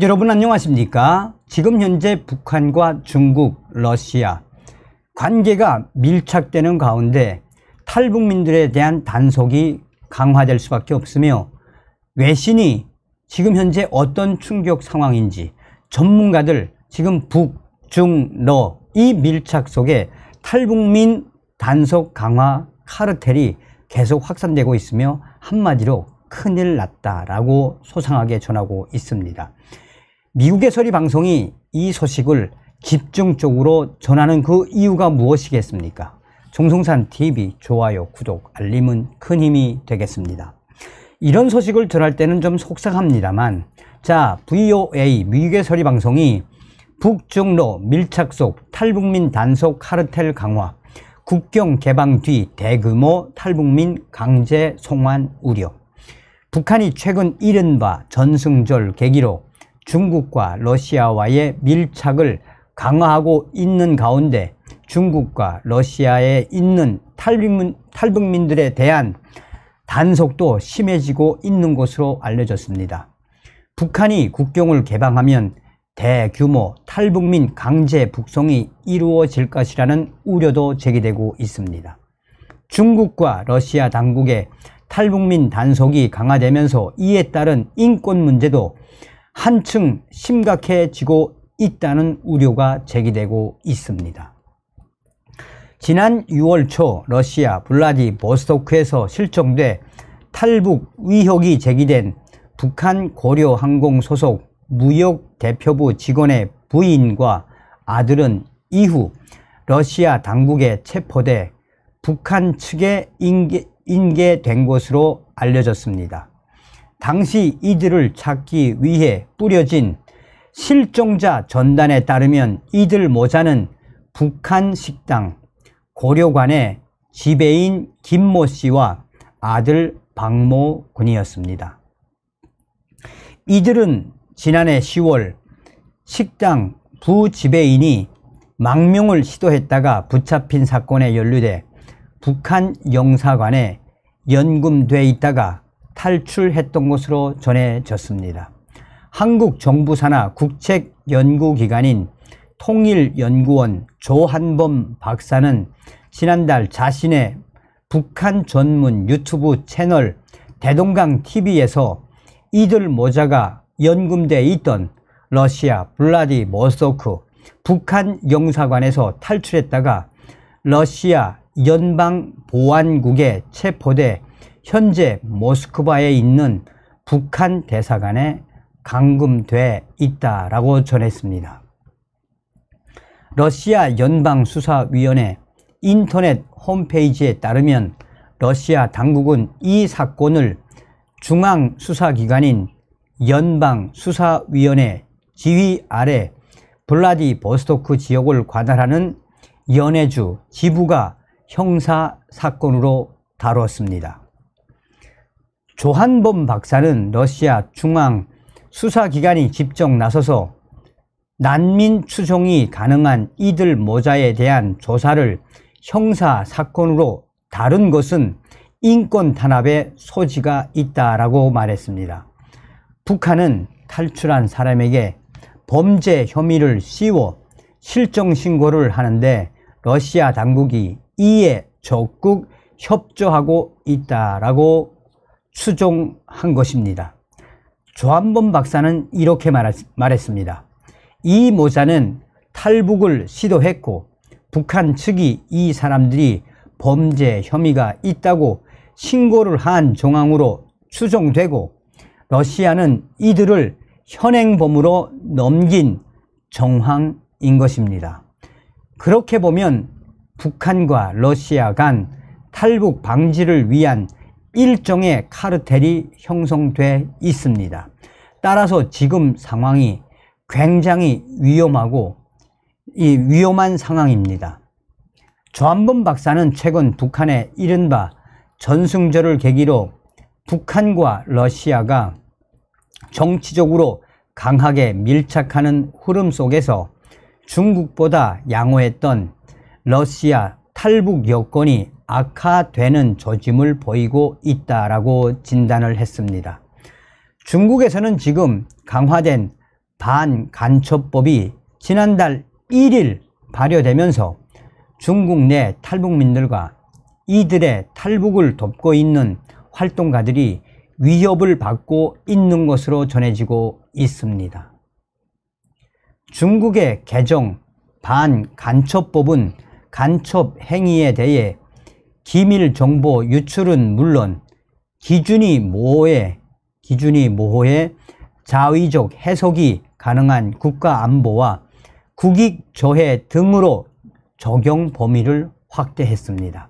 여러분 안녕하십니까? 지금 현재 북한과 중국, 러시아 관계가 밀착되는 가운데 탈북민들에 대한 단속이 강화될 수밖에 없으며 외신이 지금 현재 어떤 충격 상황인지 전문가들 지금 북, 중, 러 이 밀착 속에 탈북민 단속 강화 카르텔이 계속 확산되고 있으며 한마디로 큰일 났다라고 소상하게 전하고 있습니다. 미국의 소리 방송이 이 소식을 집중적으로 전하는 그 이유가 무엇이겠습니까? 종송산TV 좋아요, 구독, 알림은 큰 힘이 되겠습니다. 이런 소식을 전할 때는 좀 속상합니다만, 자, VOA 미국의 소리 방송이 북중러 밀착 속 탈북민 단속 카르텔 강화, 국경 개방 뒤 대규모 탈북민 강제 송환 우려. 북한이 최근 이른바 전승절 계기로 중국과 러시아와의 밀착을 강화하고 있는 가운데 중국과 러시아에 있는 탈북민들에 대한 단속도 심해지고 있는 것으로 알려졌습니다. 북한이 국경을 개방하면 대규모 탈북민 강제 북송이 이루어질 것이라는 우려도 제기되고 있습니다. 중국과 러시아 당국의 탈북민 단속이 강화되면서 이에 따른 인권 문제도 한층 심각해지고 있다는 우려가 제기되고 있습니다. 지난 6월 초 러시아 블라디보스토크에서 실종돼 탈북 의혹이 제기된 북한 고려항공 소속 무역 대표부 직원의 부인과 아들은 이후 러시아 당국에 체포돼 북한 측에 인계된 것으로 알려졌습니다. 당시 이들을 찾기 위해 뿌려진 실종자 전단에 따르면 이들 모자는 북한 식당 고려관의 지배인 김모 씨와 아들 박모 군이었습니다. 이들은 지난해 10월 식당 부지배인이 망명을 시도했다가 붙잡힌 사건에 연루돼 북한 영사관에 연금돼 있다가 탈출했던 것으로 전해졌습니다. 한국 정부 산하 국책연구기관인 통일연구원 조한범 박사는 지난달 자신의 북한 전문 유튜브 채널 대동강TV에서 이들 모자가 연금돼 있던 러시아 블라디보스토크 북한 영사관에서 탈출했다가 러시아 연방보안국에 체포돼 현재 모스크바에 있는 북한 대사관에 감금돼 있다라고 전했습니다. 러시아 연방수사위원회 인터넷 홈페이지에 따르면 러시아 당국은 이 사건을 중앙수사기관인 연방수사위원회 지휘 아래 블라디보스토크 지역을 관할하는 연해주 지부가 형사사건으로 다뤘습니다. 조한범 박사는 러시아 중앙수사기관이 직접 나서서 난민 추종이 가능한 이들 모자에 대한 조사를 형사사건으로 다룬 것은 인권 탄압의 소지가 있다라고 말했습니다. 북한은 탈출한 사람에게 범죄 혐의를 씌워 실종 신고를 하는데 러시아 당국이 이에 적극 협조하고 있다라고 추정한 것입니다. 조한범 박사는 이렇게 말했습니다. 이 모자는 탈북을 시도했고 북한 측이 이 사람들이 범죄 혐의가 있다고 신고를 한 정황으로 추정되고 러시아는 이들을 현행범으로 넘긴 정황인 것입니다. 그렇게 보면 북한과 러시아 간 탈북 방지를 위한 일종의 카르텔이 형성돼 있습니다. 따라서 지금 상황이 굉장히 위험한 상황입니다. 조한범 박사는 최근 북한의 이른바 전승절을 계기로 북한과 러시아가 정치적으로 강하게 밀착하는 흐름 속에서 중국보다 양호했던 러시아 탈북 여건이 악화되는 조짐을 보이고 있다라고 진단을 했습니다. 중국에서는 지금 강화된 반간첩법이 지난달 1일 발효되면서 중국 내 탈북민들과 이들의 탈북을 돕고 있는 활동가들이 위협을 받고 있는 것으로 전해지고 있습니다. 중국의 개정 반간첩법은 간첩 행위에 대해 기밀 정보 유출은 물론 기준이 모호해 자의적 해석이 가능한 국가안보와 국익조회 등으로 적용 범위를 확대했습니다.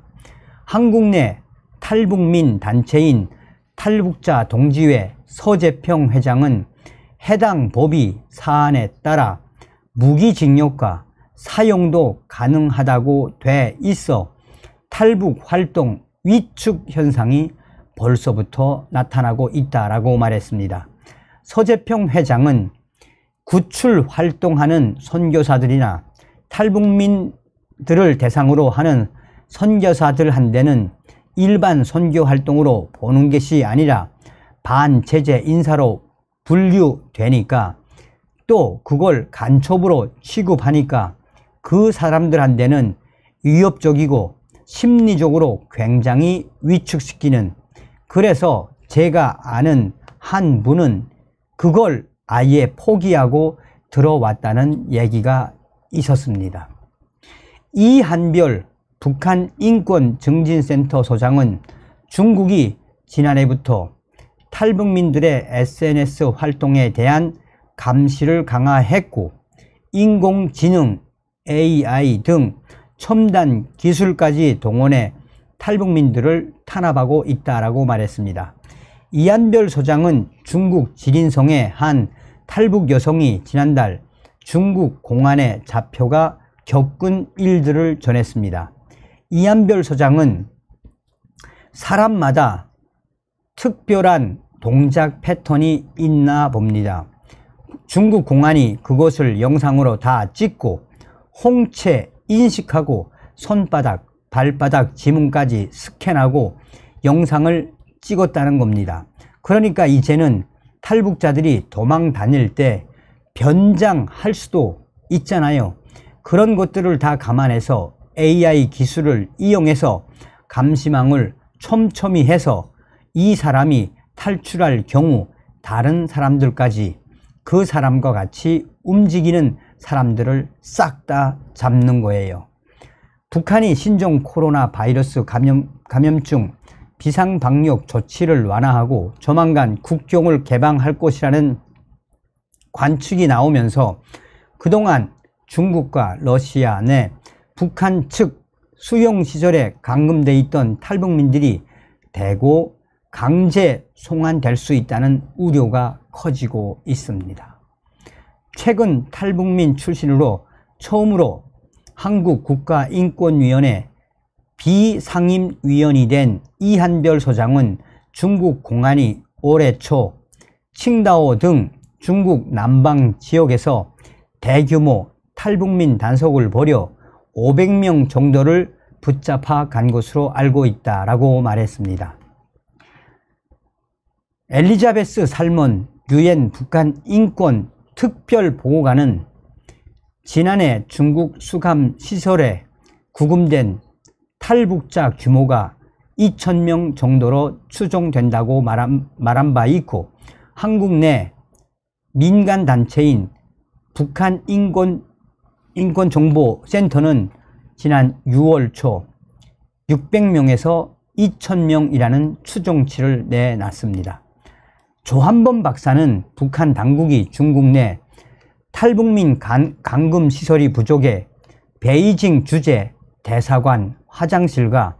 한국 내 탈북민 단체인 탈북자 동지회 서재평 회장은 해당 법이 사안에 따라 무기징역과 사형도 가능하다고 돼 있어 탈북 활동 위축 현상이 벌써부터 나타나고 있다라고 말했습니다. 서재평 회장은 구출 활동하는 선교사들이나 탈북민들을 대상으로 하는 선교사들한테는 일반 선교 활동으로 보는 것이 아니라 반제재 인사로 분류되니까 또 그걸 간첩으로 취급하니까 그 사람들한테는 위협적이고 심리적으로 굉장히 위축시키는, 그래서 제가 아는 한 분은 그걸 아예 포기하고 들어왔다는 얘기가 있었습니다. 이한별 북한 인권증진센터 소장은 중국이 지난해부터 탈북민들의 SNS 활동에 대한 감시를 강화했고 인공지능, AI 등 첨단 기술까지 동원해 탈북민들을 탄압하고 있다라고 말했습니다. 이한별 소장은 중국 지린성의 한 탈북 여성이 지난달 중국 공안에 잡혀가 겪은 일들을 전했습니다. 이한별 소장은 사람마다 특별한 동작 패턴이 있나 봅니다. 중국 공안이 그것을 영상으로 다 찍고 홍채 인식하고 손바닥, 발바닥 지문까지 스캔하고 영상을 찍었다는 겁니다. 그러니까 이제는 탈북자들이 도망 다닐 때 변장할 수도 있잖아요. 그런 것들을 다 감안해서 AI 기술을 이용해서 감시망을 촘촘히 해서 이 사람이 탈출할 경우 다른 사람들까지 그 사람과 같이 움직이는 사람들을 싹 다 잡는 거예요. 북한이 신종 코로나 바이러스 감염증 비상방역 조치를 완화하고 조만간 국경을 개방할 것이라는 관측이 나오면서 그동안 중국과 러시아 내 북한 측 수용시설에 감금돼 있던 탈북민들이 대거 강제 송환될 수 있다는 우려가 커지고 있습니다. 최근 탈북민 출신으로 처음으로 한국국가인권위원회 비상임위원이 된 이한별 소장은 중국 공안이 올해 초 칭다오 등 중국 남방 지역에서 대규모 탈북민 단속을 벌여 500명 정도를 붙잡아 간 것으로 알고 있다라고 말했습니다. 엘리자베스 살몬 유엔 북한 인권 특별보고관은 지난해 중국 수감 시설에 구금된 탈북자 규모가 2,000명 정도로 추정된다고 말한 바 있고 한국 내 민간단체인 북한 인권정보센터는 지난 6월 초 600명에서 2,000명이라는 추정치를 내놨습니다. 조한범 박사는 북한 당국이 중국 내 탈북민 감금 시설이 부족해 베이징 주재 대사관 화장실과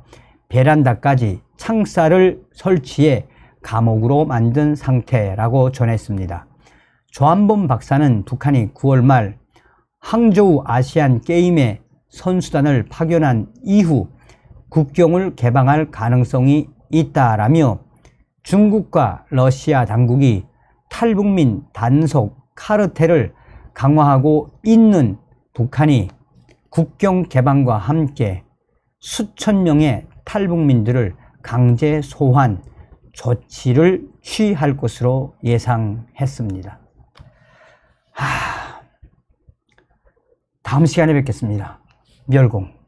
베란다까지 창살을 설치해 감옥으로 만든 상태라고 전했습니다. 조한범 박사는 북한이 9월 말 항저우 아시안 게임에 선수단을 파견한 이후 국경을 개방할 가능성이 있다라며 중국과 러시아 당국이 탈북민 단속 카르텔을 강화하고 있는 북한이 국경 개방과 함께 수천 명의 탈북민들을 강제 소환 조치를 취할 것으로 예상했습니다. 다음 시간에 뵙겠습니다. 멸공.